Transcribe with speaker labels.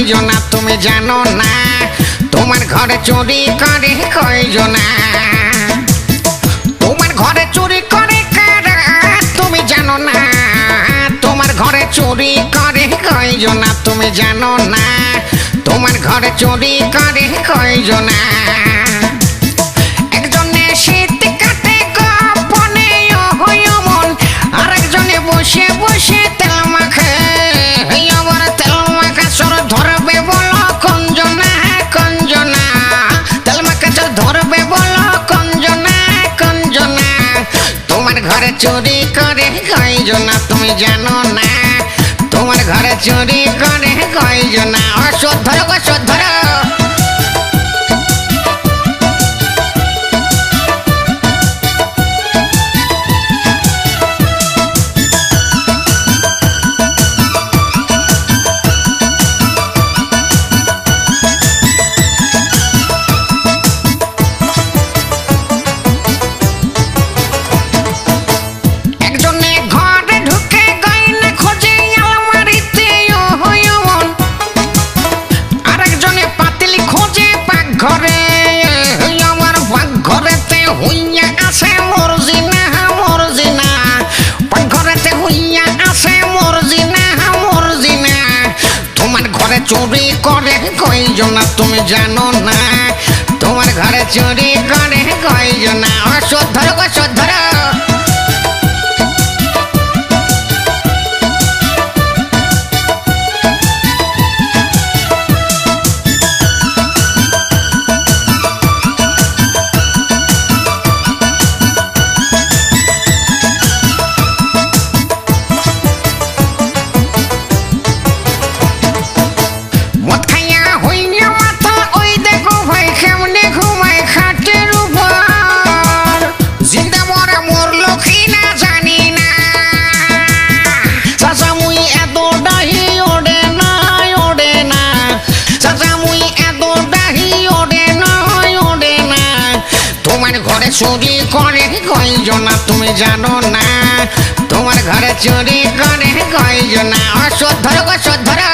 Speaker 1: কয়জনা তুমি জানো না? তোমার ঘরে চুরি করে কয়জনা? তোমার ঘরে চুরি করে কারা তুমি জানো না? তোমার ঘরে চুরি করে কয়জনা তুমি জানো না? তোমার ঘরে চুরি করে কয়জনা? একজনে শীত কাটে গোপনে অমন, আরেকজনে বসে বসে তেল মাখে। আবার তেল মাখা চোর ধরবে বলো কোনজনা? কোনজনা তেল মাখা চোর ধরবে বলো কোনজনা? কোনজনা তোমার ঘরে চুরি করে কয়জনা তুমি জানো না? তোমার ঘরে চুরি করে কয়জনা? অসৎ ধরো গো, অসৎ ধরো। একজনে ঘরে ঢুকে গয়না খোঁজে আলমারিতে অমন, আরেকজনে পাতিলি খোঁজে পাকঘরে। আমার পাকঘরেতে হইয়া আসে মর্জিনা, মর্জিনা পাকঘরেতে হইয়া আসে মর্জিনা, মর্জিনা তোমার ঘরে চুরি করে কয়জনা তুমি জানো না? তোমার ঘরে চুরি করে কয়জনা? অসৎ ধরো গো, অসৎ ধরো। মদ খাইয়া হইয়া মাথা ওই দেখো ভাই কেমনে ঘুমায় খাটের উপর। জিন্দা মরা মরলো কি না জানি না, চাচা মুই এত ডাহি ওড়ে না, ওড়ে না চাচা মুই এত ডাহি ওড়ে না, ওড়ে না তোমার ঘরে চুরি করে কয়জনা তুমি জানো না? তোমার ঘরে চুরি করে কয়জনা? অসৎ ধরো গো, অসৎ ধরো।